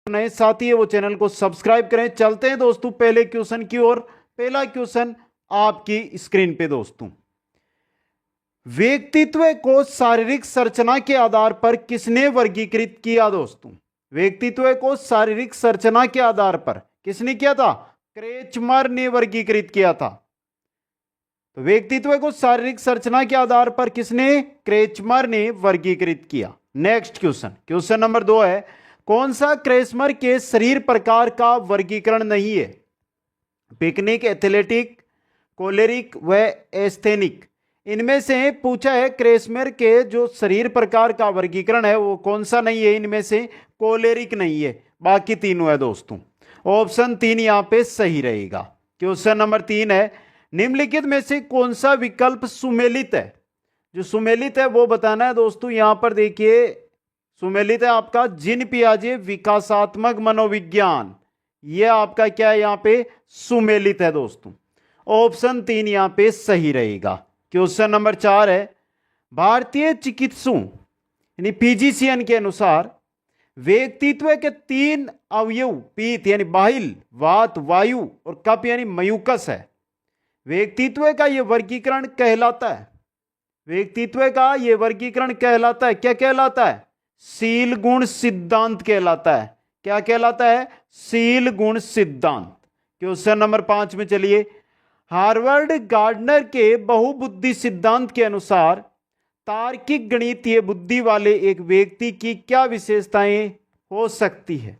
नए साथी है वो चैनल को सब्सक्राइब करें। चलते हैं दोस्तों पहले क्वेश्चन की ओर। पहला क्वेश्चन आपकी स्क्रीन पे दोस्तों, व्यक्तित्व को शारीरिक संरचना के आधार पर किसने वर्गीकृत किया? दोस्तों, व्यक्तित्व को शारीरिक संरचना के आधार पर किसने किया था? क्रेचमर ने वर्गीकृत किया था। तो व्यक्तित्व को शारीरिक संरचना के आधार पर किसने? क्रेचमर ने वर्गीकृत किया। नेक्स्ट क्वेश्चन, क्वेश्चन नंबर 2 है, कौन सा क्रेचमर के शरीर प्रकार का वर्गीकरण नहीं है? पिकनिक, एथलेटिक, कोलेरिक व एस्थेनिक। इनमें से पूछा है क्रेचमर के जो शरीर प्रकार का वर्गीकरण है वो कौन सा नहीं है? इनमें से कोलेरिक नहीं है, बाकी तीनों है दोस्तों। ऑप्शन 3 यहां पे सही रहेगा। क्वेश्चन नंबर 3 है, निम्नलिखित में से कौन सा विकल्प सुमेलित है? जो सुमेलित है वो बताना है दोस्तों। यहां पर देखिए सुमेलित है आपका जीन पियाजे विकासात्मक मनोविज्ञान, यह आपका क्या है? यहां पे सुमेलित है दोस्तों। ऑप्शन 3 यहां पे सही रहेगा। क्वेश्चन नंबर 4 है, भारतीय चिकित्सकों यानी फिजिशियन के अनुसार व्यक्तित्व के 3 अवयव पीत यानी बाहिल, वात, वायु और कफ यानी मयूकस है। व्यक्तित्व का यह वर्गीकरण कहलाता है, व्यक्तित्व का यह वर्गीकरण कहलाता है, क्या कहलाता है? शील गुण सिद्धांत कहलाता है। क्या कहलाता है? शील गुण सिद्धांत। क्वेश्चन नंबर 5 में चलिए, हार्वर्ड गार्डनर के बहुबुद्धि सिद्धांत के अनुसार तार्किक गणितीय बुद्धि वाले एक व्यक्ति की क्या विशेषताएं हो सकती है?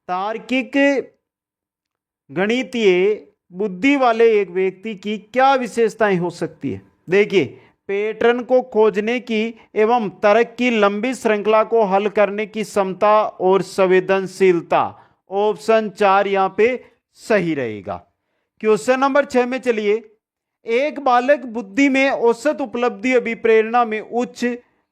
तार्किक गणितीय बुद्धि वाले एक व्यक्ति की क्या विशेषताएं हो सकती है? देखिए, पैटर्न को खोजने की एवं तर्क की लंबी श्रृंखला को हल करने की क्षमता और संवेदनशीलता। ऑप्शन 4 यहां पे सही रहेगा। क्वेश्चन नंबर 6 में चलिए, एक बालक बुद्धि में औसत उपलब्धि अभिप्रेरणा में उच्च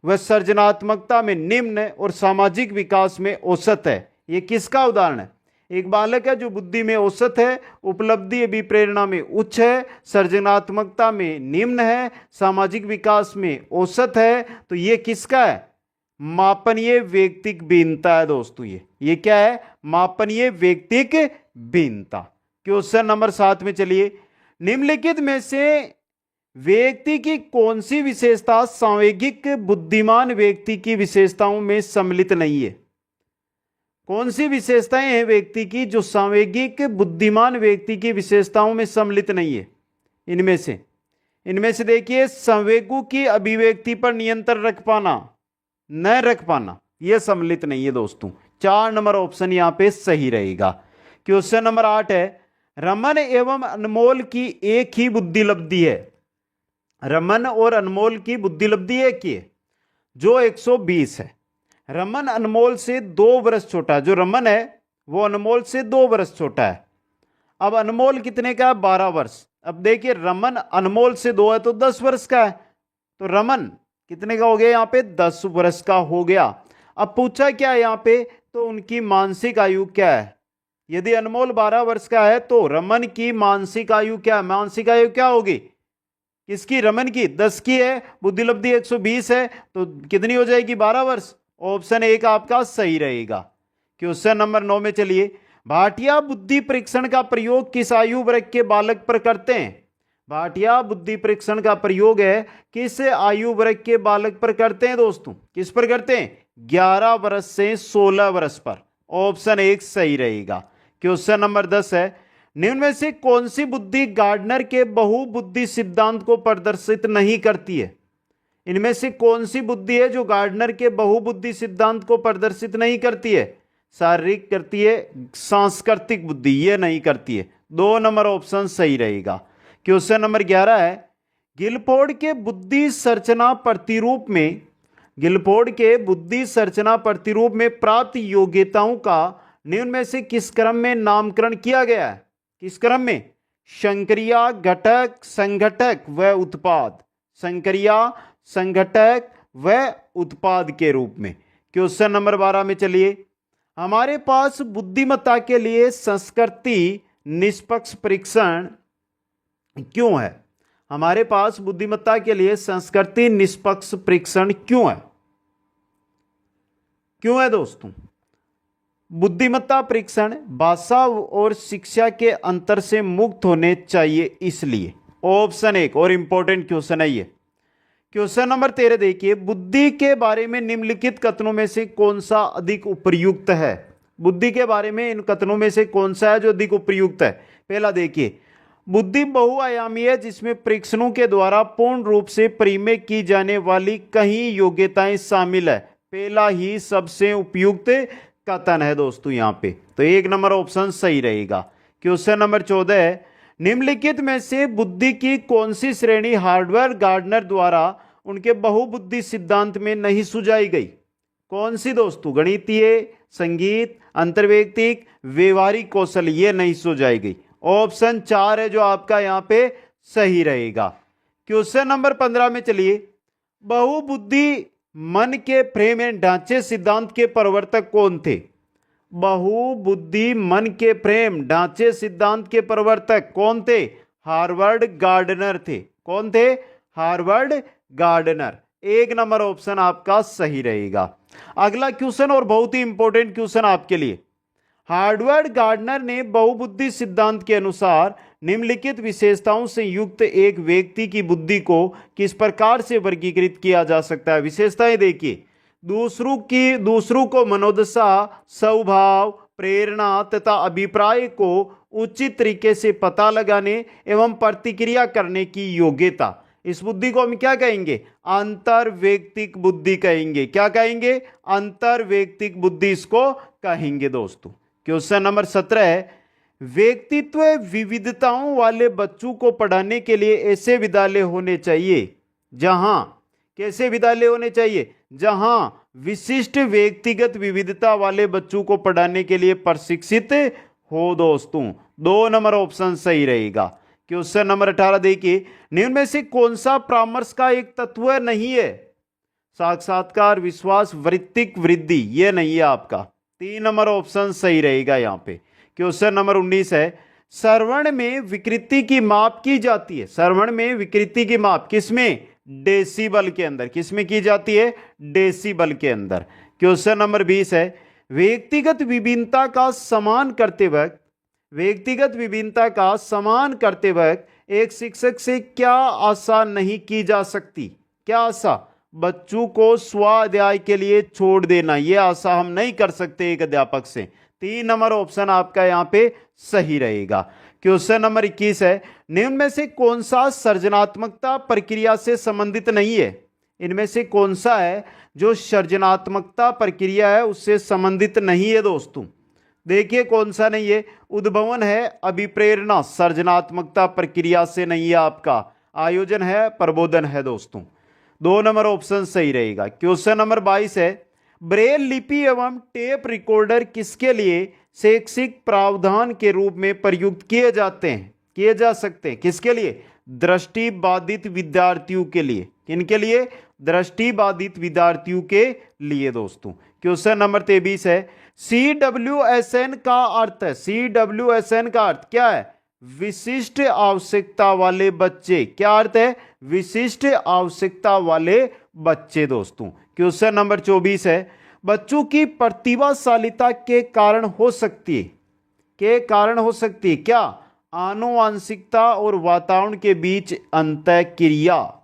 व सृजनात्मकता में निम्न और सामाजिक विकास में औसत है, यह किसका उदाहरण है? एक बालक है जो बुद्धि में औसत है, उपलब्धि अभिप्रेरणा में उच्च है, सृजनात्मकता में निम्न है, सामाजिक विकास में औसत है, तो यह किसका है? मापनीय व्यक्तिक भिन्नता है दोस्तों। ये क्या है? मापनीय व्यक्तिक भिन्नता। क्वेश्चन नंबर 7 में चलिए, निम्नलिखित में से व्यक्ति की कौन सी विशेषता सांवेगिक बुद्धिमान व्यक्ति की विशेषताओं में सम्मिलित नहीं है? कौन सी विशेषताएं हैं व्यक्ति की जो सांवेगिक बुद्धिमान व्यक्ति की विशेषताओं में सम्मिलित नहीं है? इनमें से देखिए, संवेगों की अभिव्यक्ति पर नियंत्रण रख पाना, न रख पाना, यह सम्मिलित नहीं है दोस्तों। 4 नंबर ऑप्शन यहां पे सही रहेगा। क्वेश्चन नंबर 8 है, रमन एवं अनमोल की एक ही बुद्धि लब्धि है। रमन और अनमोल की बुद्धि लब्धि एक ही है जो 120 है। रमन अनमोल से 2 वर्ष छोटा है। जो रमन है वो अनमोल से 2 वर्ष छोटा है। अब अनमोल कितने का है? 12 वर्ष। अब देखिए, रमन अनमोल से 2 है तो 10 वर्ष का है, तो रमन कितने का हो गया? यहां पे 10 वर्ष का हो गया। अब पूछा क्या है यहां पे? तो उनकी मानसिक आयु क्या है? यदि अनमोल 12 वर्ष का है तो रमन की मानसिक आयु क्या है? मानसिक आयु क्या होगी किसकी? रमन की 10 की है, बुद्धि लब्धि 120 है, तो कितनी हो जाएगी? 12 वर्ष। ऑप्शन 1 आपका सही रहेगा। क्वेश्चन नंबर 9 में चलिए, भाटिया बुद्धि परीक्षण का प्रयोग किस आयु वर्ग के बालक पर करते हैं? भाटिया बुद्धि परीक्षण का प्रयोग है किस आयु वर्ग के बालक पर करते हैं दोस्तों? किस पर करते हैं? 11 वर्ष से 16 वर्ष पर। ऑप्शन 1 सही रहेगा। क्वेश्चन नंबर 10 है, निम्न में से कौन सी बुद्धि गार्डनर के बहुबुद्धि सिद्धांत को प्रदर्शित नहीं करती है? इनमें से कौन सी बुद्धि है जो गार्डनर के बहुबुद्धि सिद्धांत को प्रदर्शित नहीं करती है? शारीरिक करती है, सांस्कृतिक बुद्धि ये नहीं करती है। 2 नंबर ऑप्शन सही रहेगा। क्वेश्चन नंबर 11 है, गिलफोर्ड के बुद्धि संरचना प्रतिरूप में प्राप्त योग्यताओं का निम्न में से किस क्रम में नामकरण किया गया है? किस क्रम में? संक्रिया, घटक, संघटक व उत्पाद। संक्रिया, संघटक व उत्पाद के रूप में। क्वेश्चन नंबर 12 में चलिए, हमारे पास बुद्धिमत्ता के लिए संस्कृति निष्पक्ष परीक्षण क्यों है? हमारे पास बुद्धिमत्ता के लिए संस्कृति निष्पक्ष परीक्षण क्यों है? क्यों है दोस्तों? बुद्धिमत्ता परीक्षण भाषा और शिक्षा के अंतर से मुक्त होने चाहिए, इसलिए। ऑप्शन एक और इंपॉर्टेंट क्वेश्चन है ये। क्वेश्चन नंबर 13 देखिए, बुद्धि के बारे में निम्नलिखित कथनों में से कौन सा अधिक उपयुक्त है? बुद्धि के बारे में इन कथनों में से कौन सा है जो अधिक उपयुक्त है? पहला देखिए, बुद्धि बहुआयामी है जिसमें परीक्षणों के द्वारा पूर्ण रूप से परिमेय की जाने वाली कई योग्यताएं शामिल है। पहला ही सबसे उपयुक्त कथन है दोस्तों यहाँ पे, तो एक नंबर ऑप्शन सही रहेगा। क्वेश्चन नंबर 14 है, निम्नलिखित में से बुद्धि की कौन सी श्रेणी हार्वर्ड गार्डनर द्वारा उनके बहुबुद्धि सिद्धांत में नहीं सुझाई गई? कौन सी दोस्तों? गणितीय, संगीत, अंतर्वैयक्तिक, व्यवहारिक कौशल, ये नहीं सुझाई गई। ऑप्शन 4 है जो आपका यहाँ पे सही रहेगा। क्वेश्चन नंबर 15 में चलिए, बहुबुद्धि मन के फ्रेम एंड ढांचे सिद्धांत के प्रवर्तक कौन थे? बहुबुद्धि मन के फ्रेम ढांचे सिद्धांत के प्रवर्तक कौन थे? हार्वर्ड गार्डनर थे। कौन थे? Harvard gardener. एक नंबर ऑप्शन आपका सही रहेगा। अगला क्वेश्चन और बहुत ही इंपॉर्टेंट क्वेश्चन आपके लिए, हार्वर्ड गार्डनर ने बहुबुद्धि सिद्धांत के अनुसार निम्नलिखित विशेषताओं से युक्त एक व्यक्ति की बुद्धि को किस प्रकार से वर्गीकृत किया जा सकता है? विशेषताएं देखिए, दूसरों को मनोदशा, स्वभाव, प्रेरणा तथा अभिप्राय को उचित तरीके से पता लगाने एवं प्रतिक्रिया करने की योग्यता। इस बुद्धि को हम क्या कहेंगे? अंतर्वैयक्तिक बुद्धि कहेंगे। क्या कहेंगे? अंतर्वैयक्तिक बुद्धि इसको कहेंगे दोस्तों। क्वेश्चन नंबर 17 है, व्यक्तित्व विविधताओं वाले बच्चों को पढ़ाने के लिए ऐसे विद्यालय होने चाहिए जहां, कैसे विद्यालय होने चाहिए? जहां विशिष्ट व्यक्तिगत विविधता वाले बच्चों को पढ़ाने के लिए प्रशिक्षित हो दोस्तों। 2 नंबर ऑप्शन सही रहेगा। क्वेश्चन नंबर 18 देखिए, निम्न में से कौन सा परामर्श का एक तत्व नहीं है? साक्षात्कार, विश्वास, वृत्तिक वृद्धि, ये नहीं है आपका। 3 नंबर ऑप्शन सही रहेगा यहाँ पे। क्वेश्चन नंबर 19 है, श्रवण में विकृति की माप की जाती है। श्रवण में विकृति की माप किसमें? डेसिबल के अंदर। किसमें की जाती है? डेसिबल के अंदर। क्वेश्चन नंबर 20 है, व्यक्तिगत विभिन्नता का सम्मान करते वक्त एक शिक्षक से क्या आशा नहीं की जा सकती? क्या आशा? बच्चों को स्वाध्याय के लिए छोड़ देना, यह आशा हम नहीं कर सकते एक अध्यापक से। 3 नंबर ऑप्शन आपका यहाँ पे सही रहेगा। क्वेश्चन नंबर 21 है, निम्न में से कौन सा सृजनात्मकता प्रक्रिया से संबंधित नहीं है? इनमें से कौन सा है जो सृजनात्मकता प्रक्रिया है उससे संबंधित नहीं है दोस्तों? देखिए कौन सा नहीं है। उद्भवन है, अभिप्रेरणा सृजनात्मकता प्रक्रिया से नहीं है आपका। आयोजन है, प्रबोधन है दोस्तों। 2 नंबर ऑप्शन सही रहेगा। क्वेश्चन नंबर 22 है, ब्रेल लिपि एवं टेप रिकॉर्डर किसके लिए शैक्षिक प्रावधान के रूप में प्रयुक्त किए जा सकते हैं? किसके लिए? दृष्टिबाधित विद्यार्थियों के लिए। किनके लिए? दृष्टिबाधित विद्यार्थियों के लिए दोस्तों। क्वेश्चन नंबर 23 है, CWSN का अर्थ है, CWSN का अर्थ क्या है? विशिष्ट आवश्यकता वाले बच्चे। क्या अर्थ है? विशिष्ट आवश्यकता वाले बच्चे दोस्तों। क्वेश्चन नंबर 24 है, बच्चों की प्रतिभाशालिता के कारण हो सकती है क्या? आनुवांशिकता और वातावरण के बीच अंतःक्रिया।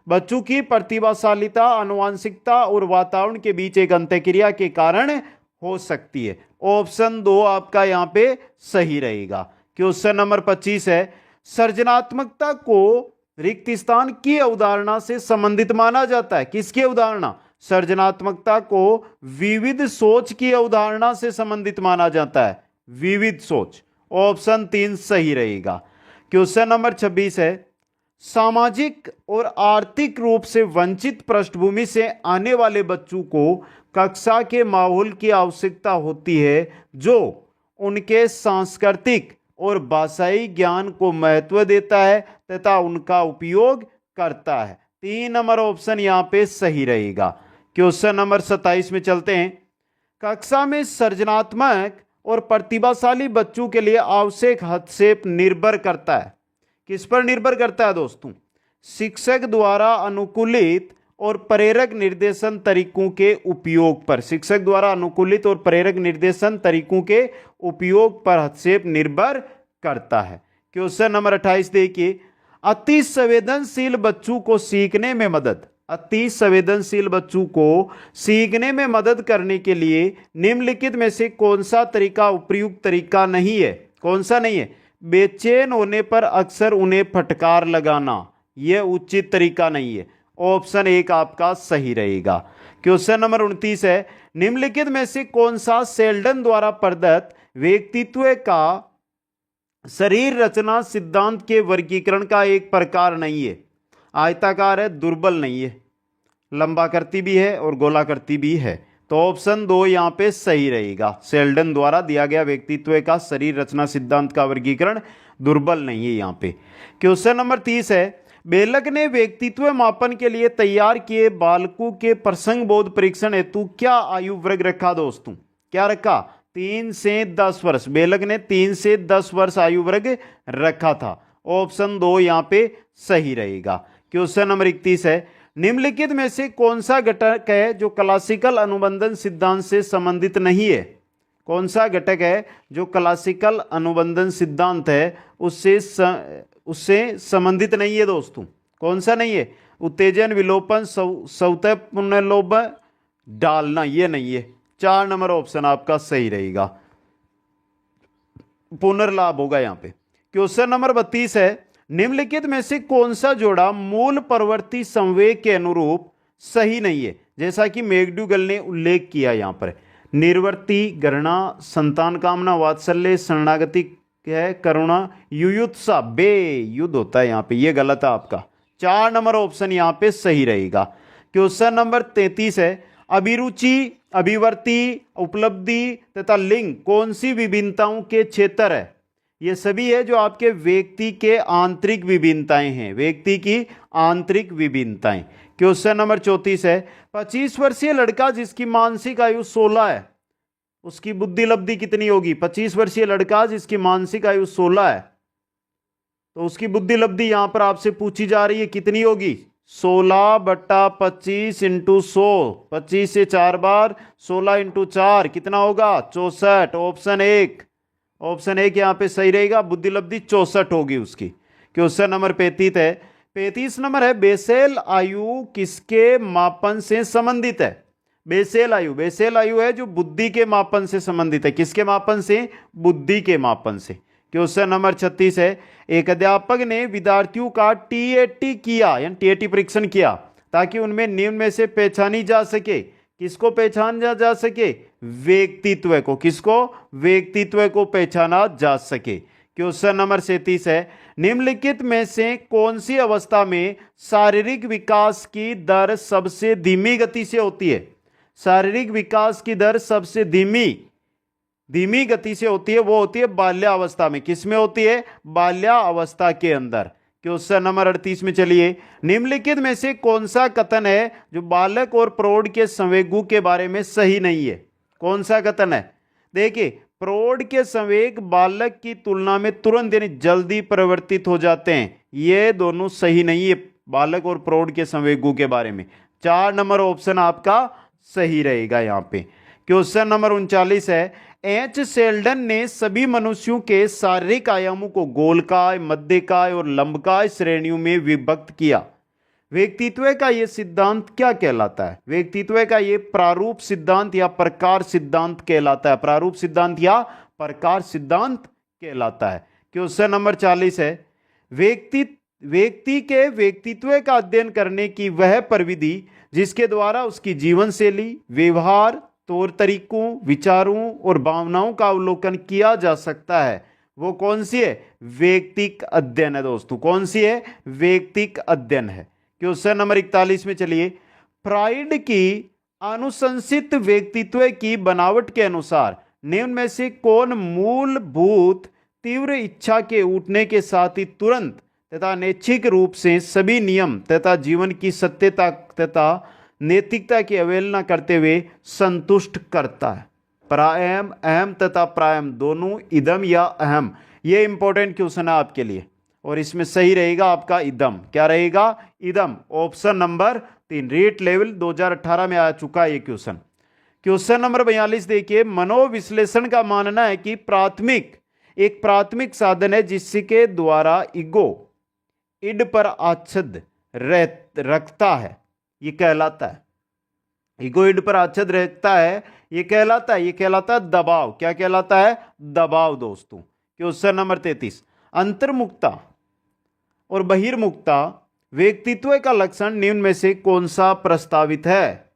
बच्चों की प्रतिभाशालिता आनुवांशिकता और वातावरण के बीच एक अंतःक्रिया के कारण हो सकती है। ऑप्शन 2 आपका यहां पे सही रहेगा। क्वेश्चन नंबर 25 है, सृजनात्मकता को रिक्त स्थान की अवधारणा से संबंधित माना जाता है। किसकी अवधारणा? सृजनात्मकता को विविध सोच की अवधारणा से संबंधित माना जाता है। विविध सोच। ऑप्शन 3 सही रहेगा। क्वेश्चन नंबर 26 है, सामाजिक और आर्थिक रूप से वंचित पृष्ठभूमि से आने वाले बच्चों को कक्षा के माहौल की आवश्यकता होती है जो उनके सांस्कृतिक और भाषाई ज्ञान को महत्व देता है तथा उनका उपयोग करता है। 3 नंबर ऑप्शन यहां पे सही रहेगा। क्वेश्चन नंबर 27 में चलते हैं, कक्षा में सृजनात्मक और प्रतिभाशाली बच्चों के लिए आवश्यक हस्तक्षेप निर्भर करता है। किस पर निर्भर करता है दोस्तों? शिक्षक द्वारा अनुकूलित और प्रेरक निर्देशन तरीकों के उपयोग पर, शिक्षक द्वारा अनुकूलित और प्रेरक निर्देशन तरीकों के उपयोग पर हस्तक्षेप निर्भर करता है। क्वेश्चन नंबर 28 देखिए, अति संवेदनशील बच्चों को सीखने में मदद, अति संवेदनशील बच्चों को सीखने में मदद करने के लिए निम्नलिखित में से कौन सा तरीका उपयुक्त तरीका नहीं है? कौन सा नहीं है? बेचैन होने पर अक्सर उन्हें फटकार लगाना, यह उचित तरीका नहीं है। ऑप्शन 1 आपका सही रहेगा। क्वेश्चन नंबर 29 है, निम्नलिखित में से कौन सा शेल्डन द्वारा प्रदत्त व्यक्तित्व का शरीर रचना सिद्धांत के वर्गीकरण का एक प्रकार नहीं है? आयताकार है, दुर्बल नहीं है, लंबाकृति भी है और गोलाकृति भी है। तो ऑप्शन 2 यहां पे सही रहेगा। शेल्डन द्वारा दिया गया व्यक्तित्व का शरीर रचना सिद्धांत का वर्गीकरण दुर्बल नहीं है यहां पे। क्वेश्चन नंबर 30 है, बेलक ने व्यक्तित्व मापन के लिए तैयार किए बालकों के प्रसंग बोध परीक्षण हेतु क्या आयु वर्ग रखा दोस्तों? क्या रखा? 3 से 10 वर्ष। बेलक ने 3 से 10 वर्ष आयु वर्ग रखा था। ऑप्शन 2 यहां पे सही रहेगा। क्वेश्चन नंबर 31 है, निम्नलिखित में से कौन सा घटक है जो क्लासिकल अनुबंधन सिद्धांत से संबंधित नहीं है? कौन सा घटक है जो क्लासिकल अनुबंधन सिद्धांत है उससे संबंधित नहीं है दोस्तों? कौन सा नहीं है? उत्तेजन, विलोपन, स्वतः पुनर्लोभ डालना, ये नहीं है। 4 नंबर ऑप्शन आपका सही रहेगा, पुनर्लाभ होगा यहां पे। क्वेश्चन नंबर 32 है, निम्नलिखित में से कौन सा जोड़ा मूल प्रवृत्ति संवेग के अनुरूप सही नहीं है? जैसा कि मैकडूगल ने उल्लेख किया यहां पर, निर्वर्ती, घृणा, संतान कामना, वात्सल्य, शरणागति है, करुणा, युयुत्सा, बे युद्ध होता है यहां पे, ये गलत है आपका। 4 नंबर ऑप्शन यहां पे सही रहेगा। क्वेश्चन नंबर 33 है, अभिरुचि, अभिवर्ती, उपलब्धि तथा लिंग कौन सी विभिन्नताओं के क्षेत्र है? ये सभी है जो आपके व्यक्ति के आंतरिक विभिन्नताएं हैं, व्यक्ति की आंतरिक विभिन्नताएं। क्वेश्चन नंबर 34 है, 25 वर्षीय लड़का जिसकी मानसिक आयु 16 है, उसकी बुद्धि लब्धि कितनी होगी? 25 वर्षीय लड़का जिसकी मानसिक आयु 16 है, तो उसकी बुद्धि लब्धि यहां पर आपसे पूछी जा रही है, कितनी होगी? 16/25 × 100, 25 से 4 बार 16 × 4 कितना होगा? 64। ऑप्शन 1, ऑप्शन 1 यहां पे सही रहेगा, बुद्धि लब्धि 64 होगी उसकी। क्वेश्चन नंबर 35 है, 35 नंबर है, बेसेल आयु किसके मापन से संबंधित है? बेसेल आयु, बेसेल आयु है जो बुद्धि के मापन से संबंधित है। किसके मापन से? बुद्धि के मापन से। क्वेश्चन नंबर 36 है, एक अध्यापक ने विद्यार्थियों का टीएटी किया, यानी टीएटी परीक्षण किया, ताकि उनमें निम्न में से पहचानी जा सके। किसको पहचाना जा सके? व्यक्तित्व को। किसको? व्यक्तित्व को पहचाना जा सके। क्वेश्चन नंबर 37 है, निम्नलिखित में से कौन सी अवस्था में शारीरिक विकास की दर सबसे धीमी गति से होती है? शारीरिक विकास की दर सबसे धीमी गति से होती है, वो होती है बाल्यावस्था में। किसमें होती है? बाल्यावस्था के अंदर। क्वेश्चन नंबर 38 में चलिए, निम्नलिखित में से कौन सा कथन है जो बालक और प्रौढ़ के संवेगों के बारे में सही नहीं है? कौन सा कथन है? देखिए, प्रौढ़ के संवेग बालक की तुलना में तुरंत यानी जल्दी परिवर्तित हो जाते हैं, ये दोनों सही नहीं है बालक और प्रौढ़ के संवेगों के बारे में। 4 नंबर ऑप्शन आपका सही रहेगा यहां पे। क्वेश्चन नंबर 39 है, एच शेल्डन ने सभी मनुष्यों के शारीरिक आयामों को गोलकाय, मध्यकाय और लंबकाय श्रेणियों में विभक्त किया। व्यक्तित्व का यह सिद्धांत क्या कहलाता है? व्यक्तित्व का यह प्रारूप सिद्धांत या प्रकार सिद्धांत कहलाता है। प्रारूप सिद्धांत या प्रकार सिद्धांत कहलाता है। क्वेश्चन नंबर 40 है, व्यक्ति के व्यक्तित्व का अध्ययन करने की वह प्रविधि जिसके द्वारा उसकी जीवन शैली, व्यवहार, तौर तरीकों, विचारों और भावनाओं का अवलोकन किया जा सकता है, वो कौन सी है? व्यक्तिक अध्ययन है दोस्तों। कौन सी है? व्यक्तिक अध्ययन है। क्वेश्चन नंबर 41 में चलिए, फ्राइड की अनुशंसित व्यक्तित्व की बनावट के अनुसार निम्न में से कौन मूलभूत तीव्र इच्छा के उठने के साथ ही तुरंत तथा नैच्छिक रूप से सभी नियम तथा जीवन की सत्यता तथा नैतिकता की अवहेलना करते हुए संतुष्ट करता है? प्रायम, अहम तथा प्रायम दोनों, इदम या अहम, ये इंपॉर्टेंट क्वेश्चन है आपके लिए और इसमें सही रहेगा आपका इदम। क्या रहेगा? इदम। ऑप्शन नंबर 3, रीट लेवल 2018 में आ चुका है ये क्वेश्चन। क्वेश्चन नंबर 42 देखिए, मनोविश्लेषण का मानना है कि एक प्राथमिक साधन है जिसके द्वारा ईगो इड पर आच्छद रखता है, ये कहलाता है। ईगो इड पर आच्छद रखता है, ये कहलाता है दबाव। क्या कहलाता है? दबाव दोस्तों। क्वेश्चन नंबर 33, अंतर्मुखता और बहिर्मुखता व्यक्तित्व का लक्षण निम्न में से कौन सा प्रस्तावित है?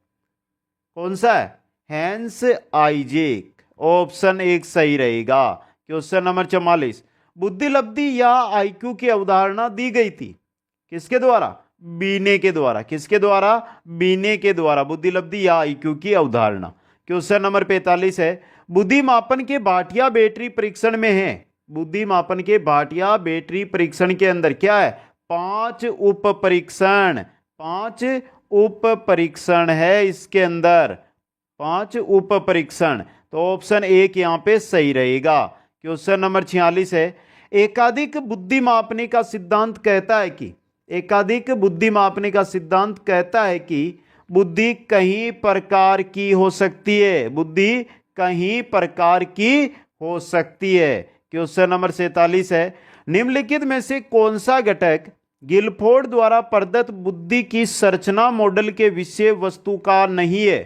कौन सा है? Hence Isaac. ऑप्शन 1 सही रहेगा। क्वेश्चन नंबर 44, बुद्धिलब्धि या आईक्यू की अवधारणा दी गई थी किसके द्वारा? बीने के द्वारा। किसके द्वारा? बीने के द्वारा बुद्धिलब्धि या आईक्यू की अवधारणा। क्वेश्चन नंबर 45 है, बुद्धि मापन के भाटिया बैटरी परीक्षण में है। बुद्धि मापन के भाटिया बैटरी परीक्षण के अंदर क्या है? 5 उप परीक्षण। 5 उप परीक्षण है इसके अंदर, 5 उप परीक्षण। तो ऑप्शन 1 यहां पे सही रहेगा। क्वेश्चन नंबर 46 है, एकाधिक बुद्धि मापने का सिद्धांत कहता है कि बुद्धि कई प्रकार की हो सकती है। बुद्धि कई प्रकार की हो सकती है। क्वेश्चन नंबर 47 है, निम्नलिखित में से कौन सा घटक गिलफोर्ड द्वारा प्रदत्त बुद्धि की संरचना मॉडल के विषय वस्तु का नहीं है?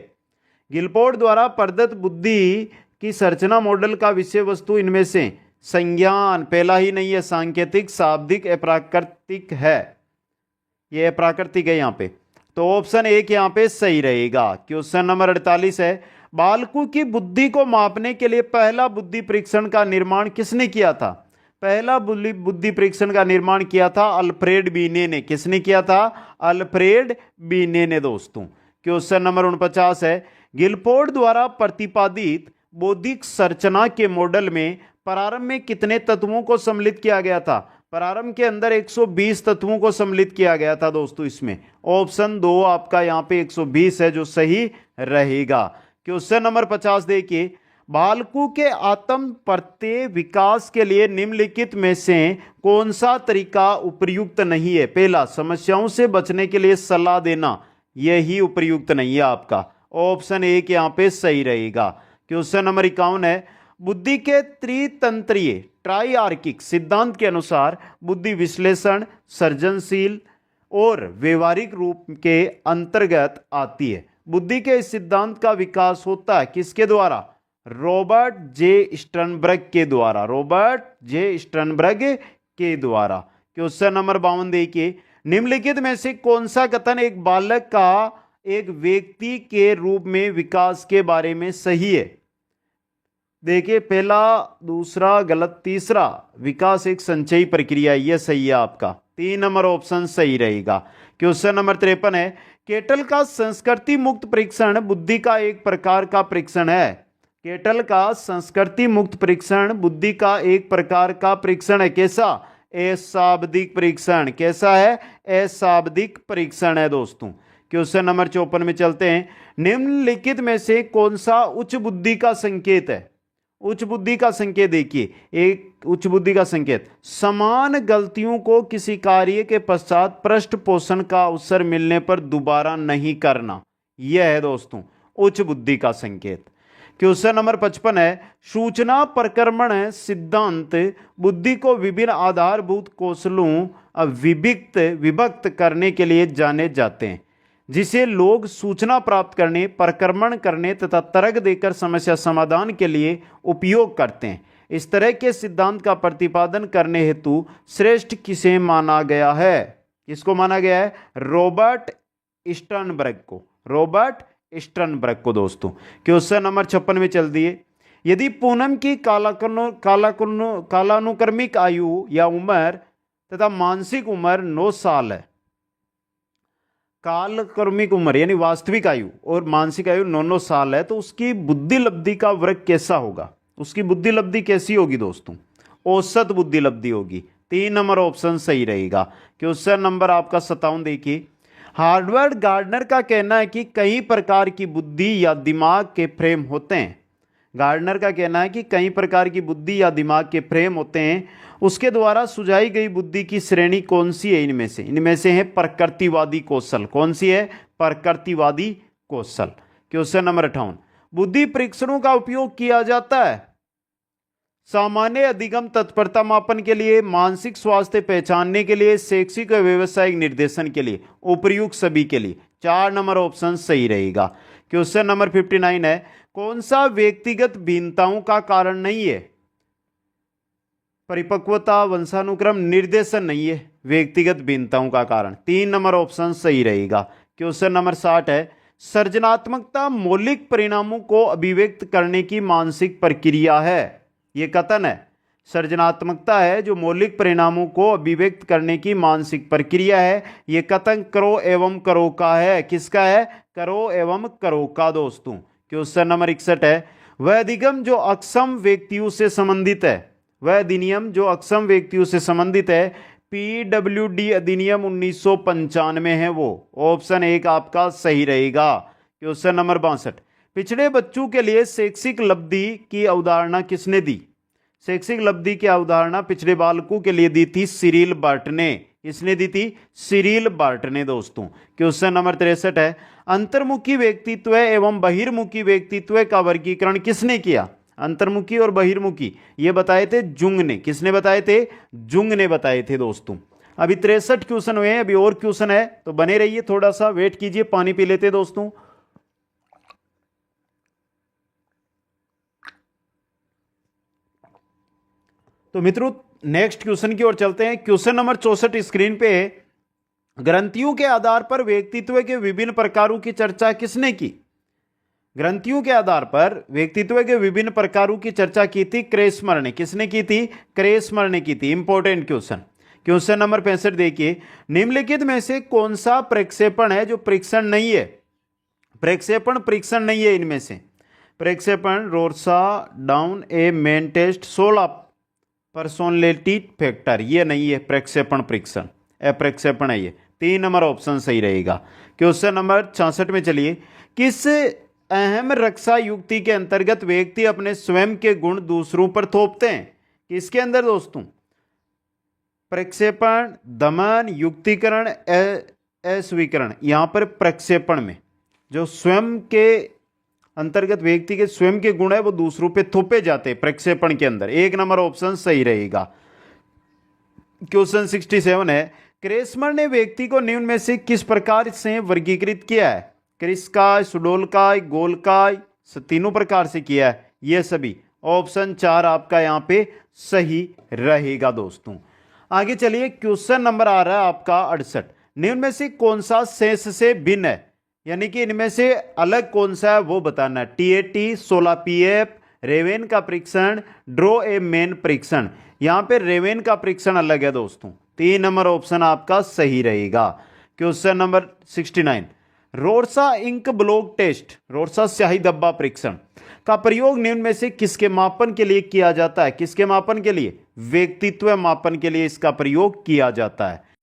गिलफोर्ड द्वारा प्रदत्त बुद्धि की संरचना मॉडल का विषय वस्तु इनमें से संज्ञान पहला ही नहीं है, सांकेतिक, शाब्दिक, अप्राकृतिक है। यह अप्राकृतिक है यहां पे। तो ऑप्शन 1 यहां पे सही रहेगा। क्वेश्चन नंबर 48 है, बालकों की बुद्धि को मापने के लिए पहला बुद्धि परीक्षण का निर्माण किसने किया था? पहला बुद्धि परीक्षण का निर्माण किया था अल्फ्रेड बीने ने। किसने किया था? अल्फ्रेड बीने ने दोस्तों। क्वेश्चन नंबर 49 है, गिलफोर्ड द्वारा प्रतिपादित बौद्धिक संरचना के मॉडल में प्रारंभ में कितने तत्वों को सम्मिलित किया गया था? प्रारंभ के अंदर 120 तत्वों को सम्मिलित किया गया था दोस्तों इसमें। ऑप्शन 2 आपका यहां पे 120 है जो सही रहेगा। क्वेश्चन नंबर 50 देखिए, बालकों के आत्म प्रत्यय विकास के लिए निम्नलिखित में से कौन सा तरीका उपयुक्त नहीं है? पहला, समस्याओं से बचने के लिए सलाह देना, यही उपयुक्त नहीं है आपका। ऑप्शन 1 यहां पे सही रहेगा। क्वेश्चन नंबर 51 है, बुद्धि के त्रितंत्रीय ट्राइआर्किक सिद्धांत के अनुसार बुद्धि विश्लेषण, सृजनशील और व्यवहारिक रूप के अंतर्गत आती है। बुद्धि के इस सिद्धांत का विकास होता है किसके द्वारा? रॉबर्ट जे स्टर्नबर्ग के द्वारा। रॉबर्ट जे स्टर्नबर्ग के द्वारा। क्वेश्चन नंबर 52 देखिए, निम्नलिखित में से कौन सा कथन एक बालक का एक व्यक्ति के रूप में विकास के बारे में सही है? देखिए, पहला, दूसरा गलत, तीसरा, विकास एक संचयी प्रक्रिया, यह सही है आपका। 3 नंबर ऑप्शन सही रहेगा। क्वेश्चन नंबर 53 है, केटल का संस्कृति मुक्त परीक्षण बुद्धि का एक प्रकार का परीक्षण है। केटल का संस्कृति मुक्त परीक्षण बुद्धि का एक प्रकार का परीक्षण है। कैसा? अशाब्दिक परीक्षण। कैसा है? अशाब्दिक परीक्षण है दोस्तों। क्वेश्चन नंबर 54 में चलते हैं, निम्नलिखित में से कौन सा उच्च बुद्धि का संकेत है? उच्च बुद्धि का संकेत देखिए, एक उच्च बुद्धि का संकेत, समान गलतियों को किसी कार्य के पश्चात पृष्ठ पोषण का अवसर मिलने पर दोबारा नहीं करना, यह है दोस्तों उच्च बुद्धि का संकेत। क्वेश्चन नंबर 55 है, सूचना प्रक्रमण सिद्धांत बुद्धि को विभिन्न आधारभूत कौशलों विभक्त करने के लिए जाने जाते हैं, जिसे लोग सूचना प्राप्त करने, प्रक्रमण करने तथा तर्क देकर समस्या समाधान के लिए उपयोग करते हैं। इस तरह के सिद्धांत का प्रतिपादन करने हेतु श्रेष्ठ किसे माना गया है? किसको माना गया है? रॉबर्ट स्टर्नबर्ग को। रॉबर्ट स्टर्नबर्ग को दोस्तों। क्वेश्चन नंबर 56 में चल दिए, यदि पूनम की कालानुक्रमिक आयु या उम्र तथा मानसिक उम्र 9 साल है, कालक्रमिक उम्र यानी वास्तविक आयु और मानसिक आयु 9 साल है, तो उसकी बुद्धि लब्धि का वर्ग कैसा होगा? उसकी बुद्धि लब्धि कैसी होगी दोस्तों? औसत बुद्धि लब्धि होगी। 3 नंबर ऑप्शन सही रहेगा। क्वेश्चन नंबर आपका 57 देखिए, हार्वर्ड गार्डनर का कहना है कि कई प्रकार की बुद्धि या दिमाग के फ्रेम होते हैं गार्डनर का कहना है कि कई प्रकार की बुद्धि या दिमाग के फ्रेम होते हैं, उसके द्वारा सुझाई गई बुद्धि की श्रेणी कौन सी है इनमें से? इनमें से है प्रकृतिवादी कौशल। कौन सी है? प्रकृतिवादी कौशल। क्वेश्चन नंबर 58, बुद्धि परीक्षणों का उपयोग किया जाता है सामान्य अधिगम तत्परता मापन के लिए, मानसिक स्वास्थ्य पहचानने के लिए, शैक्षिक और व्यवसायिक निर्देशन के लिए, उपर्युक्त सभी के लिए। 4 नंबर ऑप्शन सही रहेगा। क्वेश्चन नंबर 59 है, कौन सा व्यक्तिगत भिन्नताओं का कारण नहीं है? परिपक्वता, वंशानुक्रम, निर्देशन नहीं है व्यक्तिगत भिन्नताओं का कारण। 3 नंबर ऑप्शन सही रहेगा। क्वेश्चन नंबर 60 है, सृजनात्मकता मौलिक परिणामों को अभिव्यक्त करने की मानसिक प्रक्रिया है। यह कथन है, सृजनात्मकता है जो मौलिक परिणामों को अभिव्यक्त करने की मानसिक प्रक्रिया है। यह कथन करो एवं करो का है। किसका है? करो एवं करो का दोस्तों। क्वेश्चन नंबर 61 है, वह अधिगम जो अक्षम व्यक्तियों से संबंधित है, वह अधिनियम जो अक्षम व्यक्तियों से संबंधित है, PWD अधिनियम 1995 है वो। ऑप्शन 1 आपका सही रहेगा। क्वेश्चन नंबर 62, पिछड़े बच्चों के लिए शैक्षिक लब्धि की अवधारणा किसने दी? शैक्षिक लब्धि की अवधारणा पिछड़े बालकों के लिए दी थी सिरिल बर्ट ने। इसने दी थी सिरिल बर्ट ने दोस्तों। क्वेश्चन नंबर 63 है, अंतर्मुखी व्यक्तित्व एवं बहिर्मुखी व्यक्तित्व का वर्गीकरण किसने किया? अंतर्मुखी और बहिर्मुखी ये बताए थे जुंग ने। किसने बताए थे? जुंग ने बताए थे दोस्तों। अभी 63 क्वेश्चन हुए हैं, अभी और क्वेश्चन है तो बने रहिए, थोड़ा सा वेट कीजिए, पानी पी लेते दोस्तों। तो मित्रों नेक्स्ट क्वेश्चन की ओर चलते हैं। क्वेश्चन नंबर 64 स्क्रीन पे है, ग्रंथियों के आधार पर व्यक्तित्व के विभिन्न प्रकारों की चर्चा किसने की? ग्रंथियों के आधार पर व्यक्तित्व के विभिन्न प्रकारों की चर्चा की थी क्रेसमर ने। किसने की थी? क्रेसमर ने की थी। Important question. क्वेश्चन नंबर 65 देखिए, निम्नलिखित में से कौन सा प्रक्षेपण है जो परीक्षण नहीं है? प्रक्षेपण परीक्षण नहीं है इनमें से। प्रक्षेपण रोर्सा डाउन ए मेन टेस्ट 16 पर्सोनैलिटी फैक्टर, ये नहीं है प्रक्षेपण परीक्षण, अप्रक्षेपण है ये। 3 नंबर ऑप्शन सही रहेगा। क्वेश्चन नंबर 66 में चलिए, किस अहम रक्षा युक्ति के अंतर्गत व्यक्ति अपने स्वयं के गुण दूसरों पर थोपते हैं? किसके अंदर दोस्तों? प्रक्षेपण, दमन, युक्तिकरण, अस्वीकरण। यहां पर प्रक्षेपण में जो स्वयं के अंतर्गत व्यक्ति के स्वयं के गुण है वो दूसरों पे थोपे जाते हैं प्रक्षेपण के अंदर। 1 नंबर ऑप्शन सही रहेगा। क्वेश्चन 67 है, क्रेसमर ने व्यक्ति को निम्न में से किस प्रकार से वर्गीकृत किया है? क्रिस्काय, सुडोलकाय, गोलकाय, तीनों प्रकार से किया है ये सभी। ऑप्शन 4 आपका यहां पे सही रहेगा दोस्तों। आगे चलिए, क्वेश्चन नंबर आ रहा है आपका 68, निम्न में से कौन सा शेष से भिन्न है? यानी कि इनमें से अलग कौन सा है वो बताना। TAT, 16 PF, रेवेन का परीक्षण, ड्रो ए मेन परीक्षण। यहां पे रेवेन का परीक्षण अलग है दोस्तों। 3 नंबर ऑप्शन आपका सही रहेगा। Question number 69, Rorschach ink blot test, Rorschach स्याही डब्बा परीक्षण का प्रयोग निम्न में से किसके मापन के लिए किया जाता है? किसके मापन के लिए? व्यक्तित्व मापन के लिए इसका प्रयोग किया जाता है।